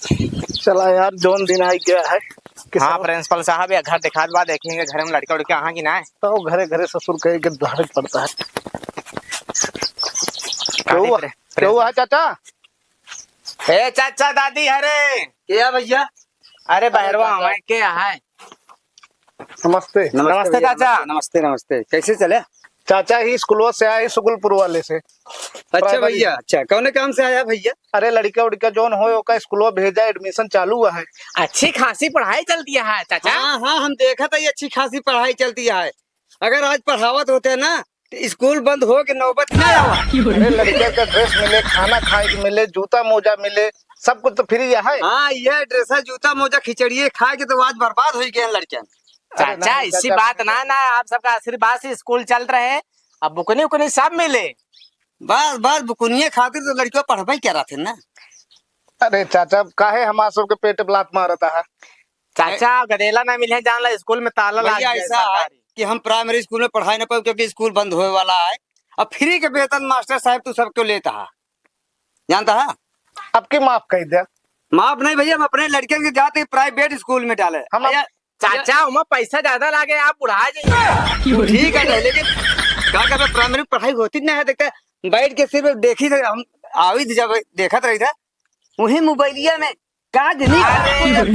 चला यार जोन दिन आ गया है। हाँ प्रिंसिपल साहब, ये घर दिखा बाद देखेंगे घर में लड़का उड़का कहाँ की ना है। तो घरे घरे ससुर कहे के धारक पड़ता है। क्यों हुआ चाचा? ए चाचा दादी अरे क्या भैया? अरे बहरवा हमारे के यहाँ है। नमस्ते। नमस्ते भैया, चाचा। नमस्ते नमस्ते। कैसे चले? चाचा ही स्कूल से आए, सुगुलपुर वाले से। अच्छा भैया, अच्छा कौन काम से आया भैया? अरे लड़का उड़का जोन हो का स्कूल भेजा, एडमिशन चालू हुआ है। अच्छी खासी पढ़ाई चलती है चाचा। हाँ हाँ, हम देखा था ये अच्छी खासी पढ़ाई चलती है। अगर आज पढ़ावत होते ना तो स्कूल बंद हो के नौबत ना आवा। अरे लड़के का ड्रेस मिले, खाना खाए के मिले, जूता मोजा मिले, सब कुछ तो फ्री है। हाँ, ये ड्रेस जूता मोजा खिचड़िए खा के तो आज बर्बाद हो गए लड़के। चाचा इसी बात ना आप सबका आशीर्वाद से स्कूल चल रहे हैं। अब बुकनी उकनी सब मिले। बस बस बुकुनिये खातिर तो लड़कियों पढ़ाई क्या रहा थे ना। अरे चाचा काहे हमारे सबके पेट पे लात मारता है। चाचा गदेला ना मिले जान ला, स्कूल में ताला लग भैया गया ऐसा है कि हम प्राइमरी स्कूल में पढ़ाई न पाए क्योंकि स्कूल बंद होने वाला है। अब फ्री के वेतन मास्टर साहब तू सबको लेता है, जानता है? अब की माफ कह दिया। माफ नहीं भैया, हम अपने लड़के के जाते प्राइवेट स्कूल में डाले। हम चाचा उमा पैसा ज्यादा लागे, आप बुढ़ा जाइए। ठीक है लेकिन क्या कहते प्राइमरी पढ़ाई होती नहीं है। देखते बैठ के सिर्फ देखी थे हम, आई थी जब देखत रही था वही मोबाइलिया में का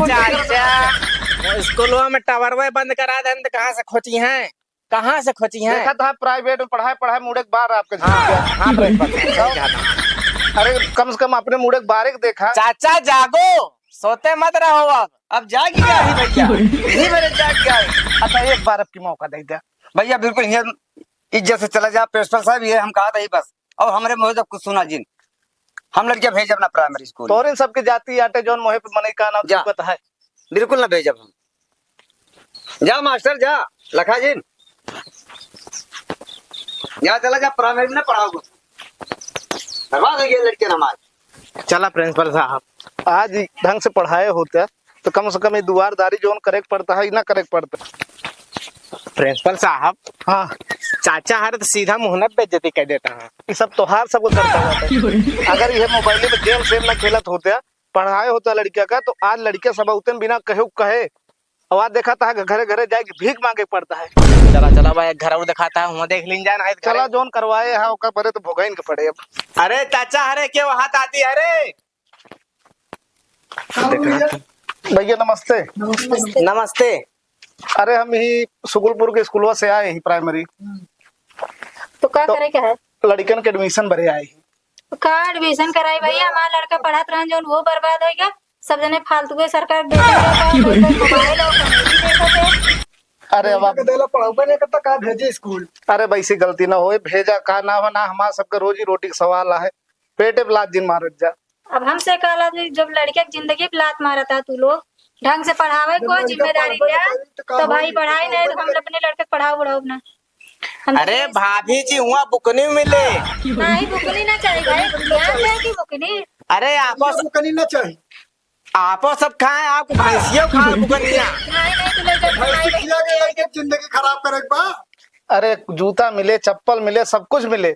चाचा स्कूलों में टावर बंद करा दे तो कहाँ से खोची हैं, कहाँ से खोची हैं? देखा था प्राइवेट में पढ़ाई मुड़े के बार आपके हाँ, अरे कम से कम अपने मुड़े के बारे के देखा। चाचा जागो, सोते मत रहो। अब जाग गया है भैया, यही मेरे जाग गया है। अच्छा एक बार अब की मौका दे दिया भैया, बिल्कुल इज्जत से चला जा। प्रिंसिपल साहब ये हम कहा था ही बस, और हमारे मुँह जब कुछ सुना जिन हम लड़कियां भेज अपना प्राइमरी स्कूल। तो इन सबके जाती आटे जोन मोहे पे मने का नाम पता है। बिल्कुल ना भेजब हम। जा मास्टर जा, लखा जी जा, चला जा प्राइमरी में पढ़ाओगे। बर्बाद हो गए लड़के हमारे। चला प्रिंसिपल साहब, आज ढंग से पढ़ाए होते तो कम से कम ये दुआरदारी जोन करेक्ट पड़ता है ना करेक्ट पड़ता। प्रिंसिपल साहब हाँ चाचा हर तो सीधा मुहनत बेइज्जती कर देता है। ये सब त्योहार सबको करता है। अगर ये मोबाइल में गेम सेम ना खेलत होते पढ़ाए होता लड़किया का तो आज लड़किया सब उतन बिना कहे और आज देखा था घरे घरे जाके भीख मांगे पड़ता है। चला चला भाई घर और दिखाता है, वहाँ देख लीन जाए। चला जोन करवाए है ओकर परे तो भोगाइन के पड़े। अब अरे चाचा अरे क्यों हाथ आती है? अरे भैया नमस्ते। नमस्ते। अरे हम ही सुगुलपुर के स्कूल से आए ही प्राइमरी। तो क्या करे क्या है? लड़कन के एडमिशन भरे आए ही। का एडमिशन कराई भैया, हमारा लड़का पढ़त रहन जो वो बर्बाद हो गया। सब जने फालतू के सरकार मोबाइल और अरे अब का भेजे स्कूल। अरे वैसी गलती ना हो, भेजा का ना हो ना, हमारा सबका रोजी रोटी का सवाल है। पेटे पे लात जिन मारत जा। अब हमसे काला जब लड़के की जिंदगी पे लात मारा था, तू लोग ढंग से पढ़ावे को जिम्मेदारी लिया तो भाई पढ़ाई नहीं तो हम अपने लड़के पढ़ाओ बढ़ाओ ना। अरे भाभी जी वहाँ बुकनी मिले नहीं, बुकनी ना चाहिए भाई, ध्यान दे कि बुकनी। अरे आपो बुकनी ना चाहिए, आपो सब खाए, आपको भैंसियों खाए बुकनिया। जिंदगी खराब करे। अरे जूता मिले, चप्पल मिले, सब कुछ मिले।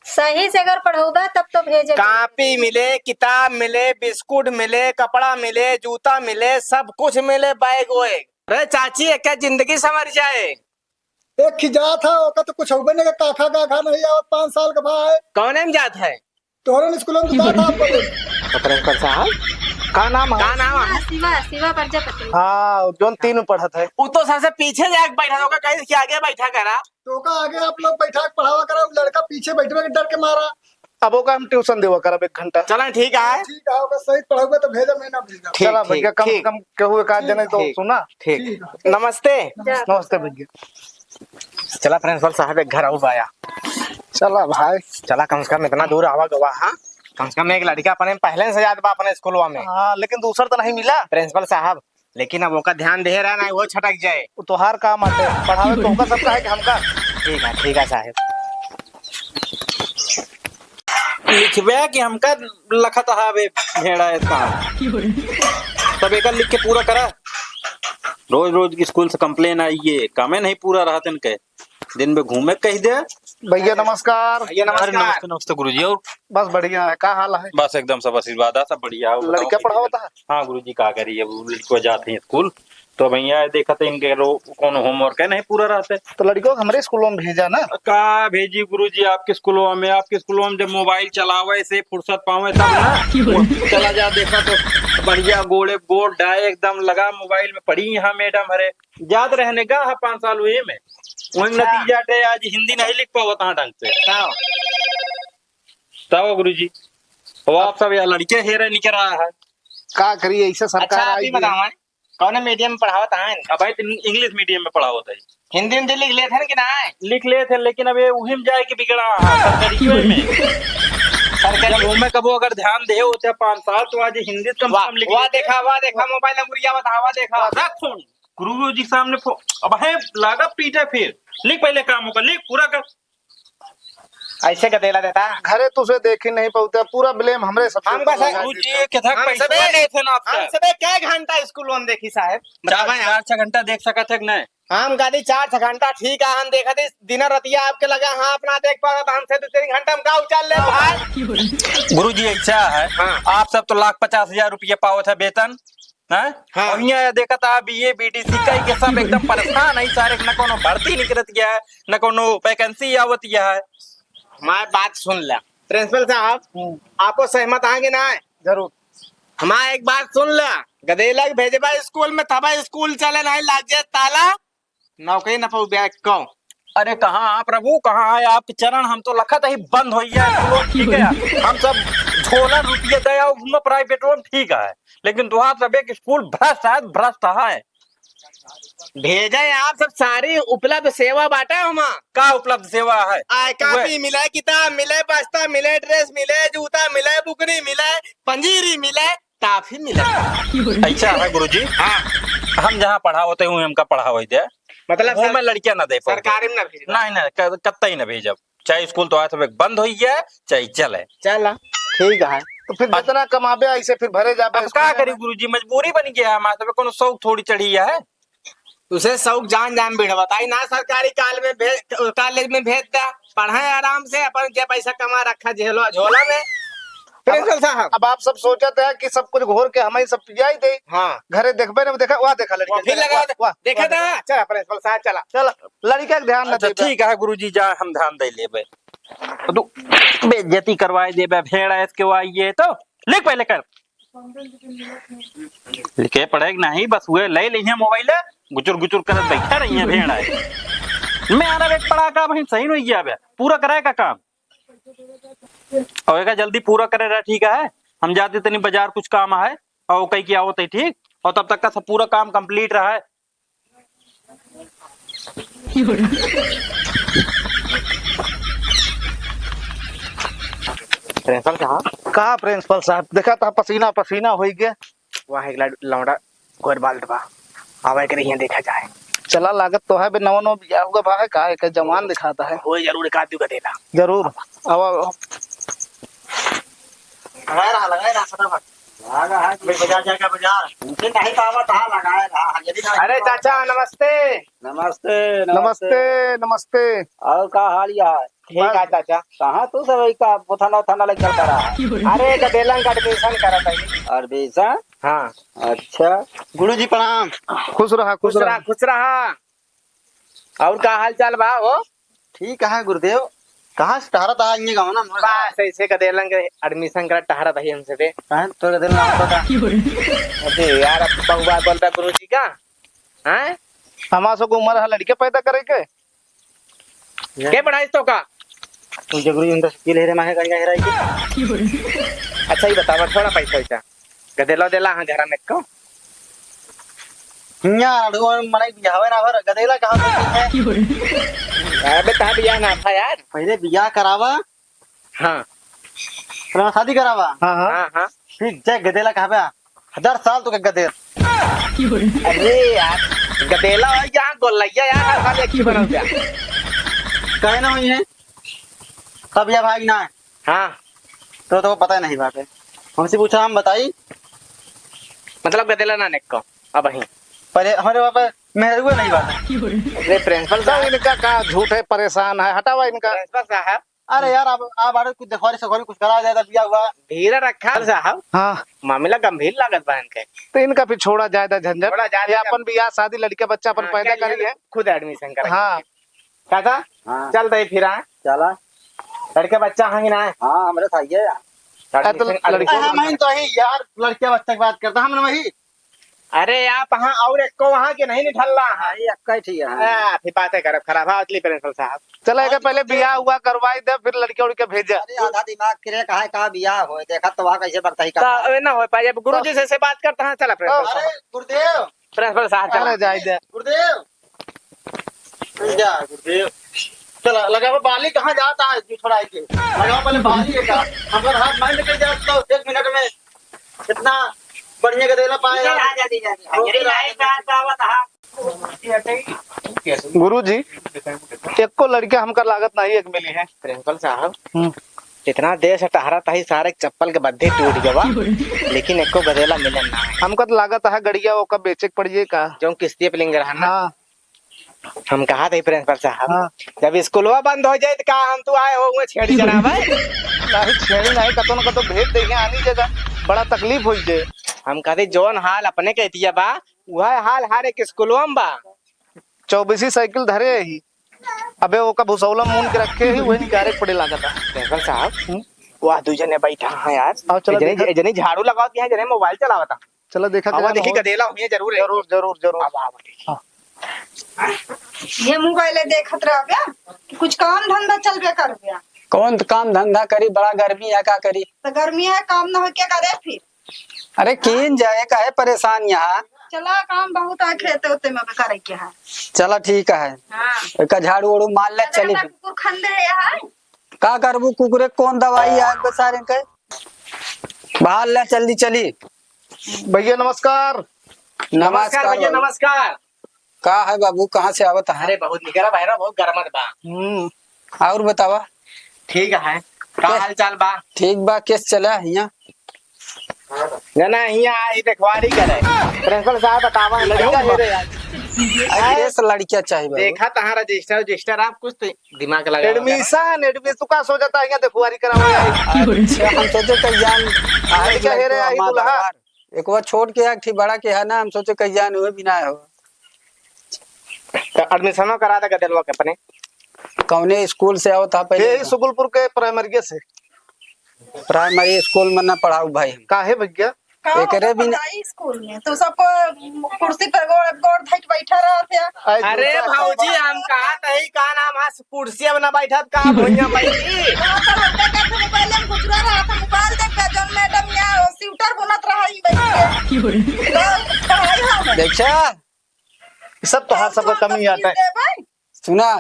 सही से अगर पढ़ोगा तब तो भेजे। कॉपी मिले, किताब मिले, बिस्कुट मिले, कपड़ा मिले, जूता मिले, सब कुछ मिले, बैग वैग। अरे चाची एक क्या जिंदगी संवर जाए। एक खिजा था ओका तो कुछ होबे नहीं, काखा नहीं आवत 5 साल का भाई। कौन में जात है? तोहरे स्कूल में तो था आपको। प्रिंसिपल साहब का नाम है? का नाम है? शिवा प्रजापति। हाँ जोन 3 में पढ़त है। वो तो सबसे पीछे जाके बैठा होगा, कहीं कि आगे बैठा करा। तो का आगे आप लोग बैठा पढ़ावा करा, लड़का पीछे बैठे के डर के मारा। अब ओका हम ट्यूशन देवा करा 1 घंटा। चलो ठीक है, ठीक है ओका सही पढ़ाओगे तो भेजा, मैं ना भेजा। चला भैया कम से कम कहूँ का जने तो सुना। ठीक नमस्ते। नमस्ते भैया। चला प्रिंसिपल साहब एक घर आऊ आया। चला भाई चला कम से कम इतना दूर आवा गवा। हाँ कम से कम एक लड़का अपने पहले से याद बा अपने स्कूलवा में। हाँ लेकिन दूसरा तो नहीं मिला प्रिंसिपल साहब, लेकिन अब ओका ध्यान दे रहा ना, वो छटक जाए। तो हर काम आते पढ़ावे तो होगा सबका है कि हमका। ठीक है साहब। लिखबे कि हमका लखत हवे भेड़ा है तब एक लिख के पूरा करा। रोज रोज स्कूल से कंप्लेन आई है, कामे नहीं पूरा रहा तन के दिन में घूमे कह दे। भैया नमस्कार। भैया नमस्कार। नमस्ते नमस्ते गुरुजी। और बस बढ़िया है। का हाल है? बस एकदम सब आशीर्वाद है, सब बढ़िया है। बताओ लड़का कैसे पढ़ा होता है? चल- हाँ गुरुजी का करिए, अब लड़को जाते हैं स्कूल तो भैया देखा थे इनके कौन होमवर्क है नहीं पूरा रहते। तो लड़कियों को हमारे स्कूलों में भेजा ना। का भेजी गुरुजी आपके स्कूलों में? आपके स्कूलों में जब मोबाइल चलावे से फुर्सत पावे तब ना चला जा, देखा तो बढ़िया गोड़े गोड़ डाय एकदम लगा मोबाइल में पढ़ी। यहाँ मैडम हरे याद रहने का है 5 साल हुए में वही नतीजा टे आज हिंदी नहीं लिख पाओ हाँ ढंग से। तब गुरुजी वो आप सब यार लड़के हेरे निकल रहा है। का करिए ऐसे अच्छा सरकार आप आई ही है। बताओ कौन मीडियम में पढ़ावत है? अब भाई इंग्लिश मीडियम में पढ़ा होता है, हिंदी हिंदी लिख लेते हैं कि ना? लिख ले थे लेकिन अब ये उही में जाए कि बिगड़ा सरकारी में सरकारी वो में कबो अगर ध्यान दे होते 5 साल तो आज हिंदी कम से कम लिख वाह लेते। देखा मोबाइल नंबर बता, वाह देखा। रख फोन गुरु जी सामने फोन। अब है लागा पीटे फिर लिख पहले काम होगा, लिख पूरा कर। ऐसे गदेला देता घरे तुझे देख ही नहीं पाते, पूरा ब्लेम हमरे सब। हम बस गुरुजी के थक हम पैसा सबे- नहीं थे ना हम आपसे सबे क्या घंटा स्कूल में देखी साहब? बतावा यार। 4 घंटा देख सका थे कि नहीं? हम गाड़ी 4 घंटा ठीक है, हम देखा थे दिन रतिया आपके लगा हाँ अपना देख पा रहा हमसे 2-3 घंटा में का उचाल ले भाई। गुरु जी ऐसा है हाँ। आप सब तो 1,50,000 रुपये पाओ थे वेतन है। हाँ। और यहाँ देखा था BA BDC का के सब एकदम परेशान है सारे, न कोनो भर्ती निकलत गया है न कोनो वैकेंसी आवत गया है। हमारी बात सुन ले प्रिंसिपल साहब, आपको सहमत आएंगे ना? जरूर। हमारा एक बात सुन ले, गदेला के भेजे भाई स्कूल में तब स्कूल चले नहीं लाग जाए ताला नौकरी न पाऊ बैग को। अरे कहाँ प्रभु कहाँ है आपके चरण, हम तो लखत ही बंद हो गया ठीक है। हम सब झोला रुपये दया घूम प्राइवेट में ठीक है, लेकिन दुआ सब एक स्कूल भ्रष्ट है, भ्रष्ट है। भेजे आप सब सारी उपलब्ध सेवा बांटा हम। का उपलब्ध सेवा है? आय कापी मिले, किताब मिले, बस्ता मिले, ड्रेस मिले, जूता मिले, बुकनी मिले, पंजीरी मिले, टाफी मिले। ऐसा है गुरुजी। हाँ हम जहाँ पढ़ा होते हैं हमका पढ़ा हुआ दे, मतलब वो मैं लड़कियां ना दे पाऊँ। सरकारी में ना भेज नहीं कत्ता ही ना भेजब, चाहे स्कूल तो आज बंद हो गया चाहे चले। चल ठीक है। तो फिर जितना कमाबे ऐसे फिर भरे जाबे। अब क्या करी गुरुजी, मजबूरी बन गया है हमारे कोनो शौक थोड़ी चढ़ी है। उसे शौक जान जान भिड़ बताई ना, सरकारी कॉलेज में भेज दे, पढ़ाए आराम से अपन जे पैसा कमा रखा झोला में। प्रिंसिपल साहब अब आप सब सोचते हैं कि सब कुछ घोर के हमें सब पिया ही दे। हाँ घरे देखबे ना, देखा वहाँ देखा लड़की फिर लगा देखा था। चल प्रिंसिपल साहब चला चल लड़का के ध्यान न अच्छा दे। ठीक है गुरुजी जा हम ध्यान दे लेबे। तो बेइज्जती करवाए देबे भेड़ा इसके आइए तो लिख पहले कर। लिखे पढ़ेग नहीं बस हुए ले लिया मोबाइल गुचुर गुचुर कर बैठा रही है भेड़ा है। मैं आना एक पढ़ा का भाई सही नहीं गया बे, पूरा कराएगा काम और जल्दी पूरा करे रहा ठीक है। हम जाते तनी बाजार कुछ काम है और कहीं क्या होता है ठीक, और तब तक का सब पूरा काम कंप्लीट रहा है। प्रिंसिपल साहब कहा प्रिंसिपल साहब देखा था पसीना पसीना हो गया। वहाँ एक लौंडा गोर बाल दबा आवे के यहाँ देखा जाए। चला लागत तो है बे नवा नवा बिया होगा भाई का एक जवान दिखाता है। वो जरूर एक आदमी का देना। जरूर अब लगाए रहा फटाफट लगा है बाजार जाकर बाजार उनसे नहीं पावा तहां लगाए रहा यदि ना। अरे चाचा नमस्ते। नमस्ते नमस्ते नमस्ते। और का हाल है? ठीक है चाचा। कहाँ तू सब का थाना थाना लग चलता रहा? अरे गदेला का एडमिशन करा था। एडमिशन? हाँ अच्छा गुरुजी प्रणाम। खुश रहा खुश रहा। खुश रहा। और का हाल चाल बा? वो ठीक है गुरुदेव। कहाँ से टहरा था ये गाँव ना? बस ऐसे गदेला के एडमिशन करा टहरा था हमसे बे। कहाँ तो दिल ना पता। अरे यार अब बहुबा बोल रहा गुरुजी का हैं? हमारा को उम्र है लड़के पैदा करे के क्या पढ़ाई तो का? तू गुरुजी उनका स्किल हेरे माहे कहीं हेराई की। अच्छा ही बतावा थोड़ा पैसा वैसा गदेला देला हाँ घर में को यार अड़ुआ मने बियाह ना भर गदेला कहाँ है? अबे ता बियाह ना था यार। पहले बियाह करावा हाँ फिर शादी करावा। हाँ हाँ हाँ हाँ। फिर जय गदेला कहाँ पे 1000 साल तो गदेल। अरे यार गदेला हो यहाँ गोलैया यार हर साल एक ही बनल गया। कहे ना हुई है तब यह भाई ना है हाँ तो पता नहीं बात है। हमसे पूछा हम बताई मतलब गदेला ना नेक को अब ही पहले हमारे वहाँ पे मेहरुआ नहीं बात है। अरे प्रिंसिपल सब साहब इनका का झूठ है परेशान है हटावा इनका। प्रिंसिपल साहब अरे यार आप कुछ देखवारी सखवारी कुछ करा जाए बिया हुआ। धीरे रखा साहब, हाँ मामला गंभीर लागत बहन के। तो इनका फिर छोड़ा जाए झंझट। छोड़ा जाए ये अपन बियाह शादी लड़का बच्चा अपन पैदा करी है। खुद एडमिशन कर। हाँ काका हाँ। चल दे फिर आए चला। लड़के बच्चा हाँ ना है। हाँ हमारे था ये Admission- तो ही यार लड़के बच्चे की बात करता हमने वही। अरे आप वहाँ और एक को वहाँ के नहीं निठल रहा है। ये अक्का ही ठीक है। फिर बातें कर खराब है असली प्रिंसिपल साहब। चला है पहले बियाह हुआ करवाई दे फिर लड़के उड़के भेजा। अरे आधा दिमाग किरे कहा बियाह हो देखा तो वहाँ कैसे बढ़ता ही का। तो ना हो पाए, गुरु जी से बात करता है। चला प्रिंसिपल अरे साहब, गुरुदेव प्रिंसिपल साहब चला चला जाए दे। गुरुदेव जा गुरुदेव चला लगा बाली कहाँ जाता है थोड़ा के लगा पहले बाली का हमारे हाथ माइंड के जाता तो 1 मिनट में इतना बढ़िया के देला पाए गुरु जी एक को लड़के हमका लागत नहीं एक मिली है। प्रिंसिपल साहब इतना देश टहरा था ही सारे चप्पल के बद्दे टूट गवा, लेकिन एक को गदेला मिलन ना है। हमका तो लागत है गड़िया वो कब बेचे के पड़िए का। जो किस्ती पे लिंग रहा ना, हाँ हम कहा थे प्रिंसिपल साहब हाँ। जब स्कूलवा बंद हो जाए तो कहा हम तो आए हो छेड़ी जनाब नहीं छेड़ी नहीं कतो न कतो भेज देंगे आनी जगह बड़ा तकलीफ हुई जे। हम कहते जोन हाल अपने कहती बा वह हाल हर एक स्कूलवा में बा। 24 साइकिल धरे ही अबे वो का भूसौला मून के रखे ही वही निकारे पड़े लागत है। प्रिंसिपल साहब वह दू जने बैठा है यार। आओ चलो देखा। जने झाड़ू लगाती है, जने मोबाइल चलावता। चलो देखा आवा देखी गदेला हुई जरूर है। जरूर जरूर जरूर। आवा आवा देखी। ये मोबाइल देखत रह गया कि कुछ काम धंधा चल बे कर गया। कौन काम धंधा करी, बड़ा गर्मी है का करी। तो गर्मी है काम ना हो क्या करे फिर। अरे किन जाए का है परेशान यहाँ। चला काम बहुत है खेते होते में भी करे के है। चला ठीक है, हाँ एक झाड़ू उड़ू मार ले चली। कुकुर खंडे है यहाँ। का करबू कुकुरे कौन दवाई है बेचारे के बाहर ले जल्दी चली। भैया नमस्कार। नमस्कार भैया बाबू। नमस्कार। का है बाबू, कहाँ से आवत है? अरे बहुत निकरा भाई बहुत गरमत बा। और बतावा। ठीक है का हाल चाल बा? ठीक बा, केस चला यहाँ। जना यहाँ आई देखवारी करे। प्रिंसिपल साहब बतावा लड़का है रे यार। केस लड़किया चाहिए बाबू। देखा तहां रजिस्टर आप कुछ तो दिमाग लगा एडमिशन तू का सो जाता है यहाँ देखवारी करावा। अच्छा हम सोचे कहीं जान आज क्या है रे आई दुल्हा। एक बार छोड़ के एक ठीक बड़ा के है ना, हम सोचे कहीं जान हुए बिना हो। तो एडमिशन करा दे गदलवा के अपने। कौने स्कूल से आओ था पहले? ये सुगुलपुर के प्राइमरी से। प्राइमरी स्कूल में ना पढ़ाऊ भाई। काहे भैया एकरे बिना स्कूल में तो सबको कुर्सी पर गोड़ धैट बैठा रहते हैं। अरे भाऊजी हम कहा तही का नाम है कुर्सी में ना बैठत का भुइया बैठी। मोबाइल में घुसरा रहा था, मोबाइल देख के जौन मैडम यहाँ स्वेटर बुनत रहा ही बैठ के। तो पढ़ाई हो देखा सब तो सबका कमी आता है। सुना,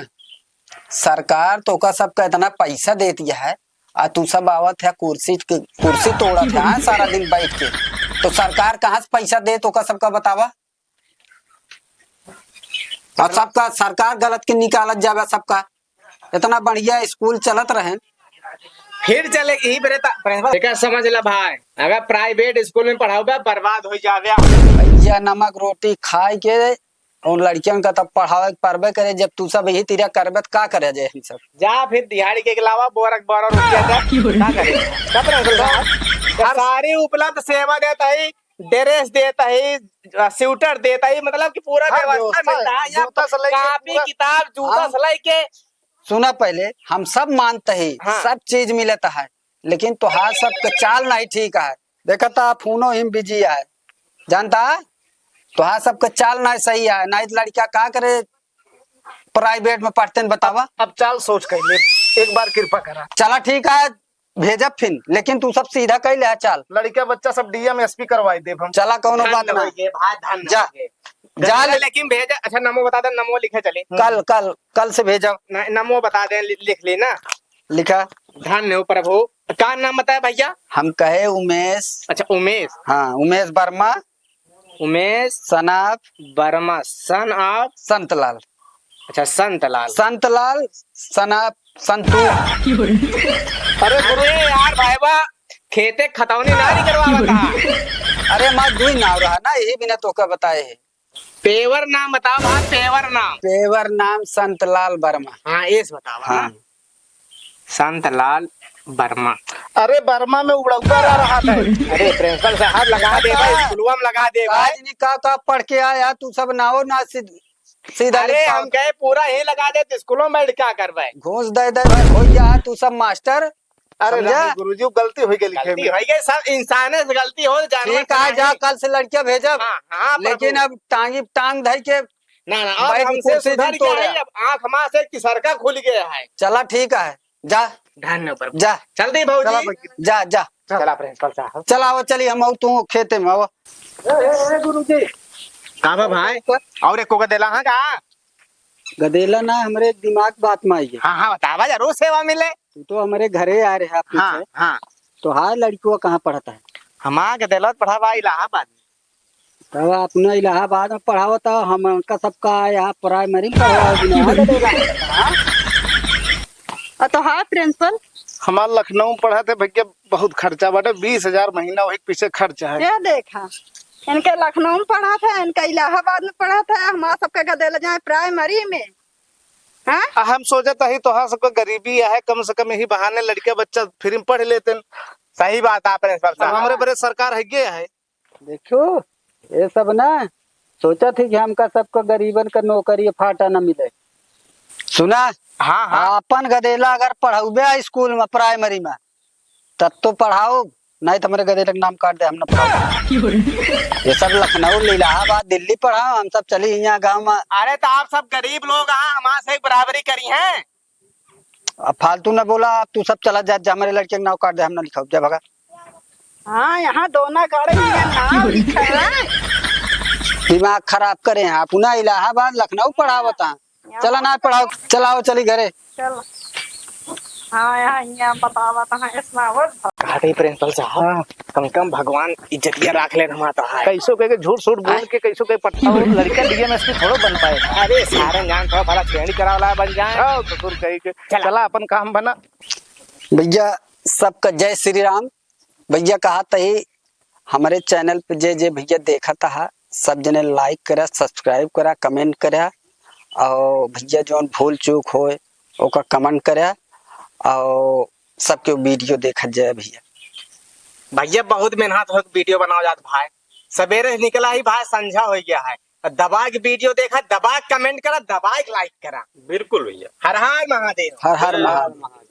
सरकार तो का सबका इतना पैसा देती है और तू सब आवत है कुर्सी तोड़त है सारा दिन बैठ के। तो सरकार कहाँ से पैसा दे तो का सबका बतावा। और सबका सरकार गलत के निकालत जावे सबका। इतना बढ़िया स्कूल चलत रहे फिर चले यही प्रिंसिपल समझ ला भाई, अगर प्राइवेट स्कूल में पढ़ाओ बर्बाद हो जावे। भैया नमक रोटी खाए के और लड़कियों का तब पढ़ावे पढ़बे करे। जब तू सब यही तीरा करबे तो का करे जाए हम सब। जा फिर दिहाड़ी के अलावा बोरक बोरा रुपया जा का करे। तब प्रिंसिपल साहब सारी उपलब्ध सेवा देता है, ड्रेस देता है, स्वेटर देता है, मतलब कि पूरा हाँ, व्यवस्था व्यवस्था मिलता है। यहाँ जूता से लेके कापी पूरा- किताब जूता हाँ। से लेके। सुना पहले हम सब मानते हैं हाँ। सब चीज मिलता है, लेकिन तुहार सबका चाल नहीं ठीक है। देखा था फोनो हिम बिजी है, जानता तुहार सबका चाल नहीं सही है। नहीं लड़किया का करे प्राइवेट में पढ़ते हैं बतावा। अब चाल सोच कर ले एक बार कृपा करा। चला ठीक है भेजब फिर, लेकिन तू सब सीधा कह ले चाल। लड़का बच्चा सब डीएम एसपी करवाई देव हम। चला कौनो बात ना जा जा लेकिन भेजा। अच्छा नमो बता दे, नमो लिखे चले। कल कल कल से भेजब। नमो बता दे, लिख लेना। लिखा धन्य हो प्रभु। का नाम बताया भैया? हम कहे उमेश। अच्छा उमेश। हाँ Umesh Verma Umesh son of Verma son of. Santlal. अच्छा संतलाल सन ऑफ संतू। अरे यार भाई बा खेते खतौनी नारी करवा बता। अरे माँ दुई नाम रहा ना, यही बिना तो का बताए है। पेवर नाम बताओ भाई, पेवर नाम। पेवर नाम संतलाल वर्मा। हाँ एस बताओ। हाँ संतलाल वर्मा। अरे बर्मा में उड़ौआ रह रहा था। अरे प्रिंसिपल साहब लगा दे भाई, स्कूलवा में लगा दे भाई। आज नहीं का पढ़ के आया तू सब नाओ ना सीधा अरे लिखा। हम कहे पूरा ही लगा दे तो स्कूलों में क्या करवाए। घूस दे दे भाई हो जा तू सब मास्टर। अरे समझा? गुरुजी गलती हुई गई लिखे गलती में। हो गई, सब इंसान से गलती हो जानवर ठीक है से जा नहीं। कल से लड़कियां भेजब। हाँ, हाँ, लेकिन प्रभु। अब टांग धई के ना ना भाई अब हमसे कुर्सी सुधर दिन गया तोड़े। है, अब आंख मां से तिसरका खुल गया है। चला ठीक है जा धन्यवाद प्रभु। जा चल दी चला भाजी। भाई। जा जा चला प्रिंसिपल साहब। चल आओ चली हम आऊ तू खेते में आओ। गुरुजी कहा भाई और एक को देला हाँ का। गदेला ना हमरे दिमाग बात में आई है। हाँ हाँ बतावा जरूर सेवा मिले। तू तो हमारे घरे आ रहे हैं हाँ हाँ तो हाँ लड़कियों कहाँ पढ़ता है हमारा के दिलत पढ़ावा इलाहाबाद में। तब अपना इलाहाबाद में पढ़ाओ तो हम का सबका यहाँ प्राइमरी में पढ़ाओ। तो हाँ प्रिंसिपल हमारा लखनऊ में पढ़ा थे भैया, बहुत खर्चा बाटे, 20,000 महीना वही पीछे खर्चा है। ये देखा इनके लखनऊ में पढ़ा था, इनका इलाहाबाद में पढ़ा था, हमारा सबका गदेला जाए प्राइमरी में। हाँ हम सोचा था ही तो हाँ सबका गरीबी है, कम से कम यही बहाने लड़के बच्चा फ्री में पढ़ लेते। सही बात आप प्रिंसिपल अब साहब। हमारे बड़े सरकार है ये है। देखो ये सब ना सोचा थी कि हमका सबको गरीबन का नौकरी फाटा न मिले। सुना हाँ हाँ अपन गदेला अगर पढ़ाऊबे स्कूल में प्राइमरी में तब तो पढ़ाओ, नहीं तो हमारे गदेला का नाम काट दे हम न पढ़ाओ। ये सब लखनऊ इलाहाबाद दिल्ली पढ़ाओ, हम सब चली यहाँ गाँव में। अरे तो आप सब गरीब लोग हाँ हमारे से बराबरी करी हैं। अब फालतू न बोला, अब तू सब चला जा हमारे लड़के का नाम काट दे हम न लिखाओ जा भगा। हाँ यहाँ दोनों गाड़ी में नाम लिखा है। दिमाग खराब करे हैं पुनः इलाहाबाद लखनऊ पढ़ावता। चला ना पढ़ाओ चलाओ चली घरे। चल हाँ यहाँ बतावा था इसमें वो कहा थे प्रिंसिपल साहब कम कम भगवान इज्जतिया रख ले हमारा है। कैसो कह के झूठ सूठ बोल के कैसो कह पट्टा हो, लड़का डीएमएसपी थोड़ा बन पाए। अरे सारे जान थोड़ा भला श्रेणी करा वाला बन जाए। हाँ ससुर कही के चला अपन काम बना। भैया सबका जय श्री राम। भैया कहा तही हमारे चैनल पे जे भैया देखा था सब जने लाइक करा, सब्सक्राइब करा, कमेंट करा और भैया जो भूल चूक हो ओका कमेंट करा और सबके वीडियो देखा जाए। भैया भैया बहुत मेहनत हो वीडियो बनाओ जात भाई, सवेरे निकला ही भाई संझा हो गया है। दबा के वीडियो देखा, दबा के कमेंट करा, दबा के लाइक करा। बिल्कुल भैया। हर हर महादेव। हर हर महादेव।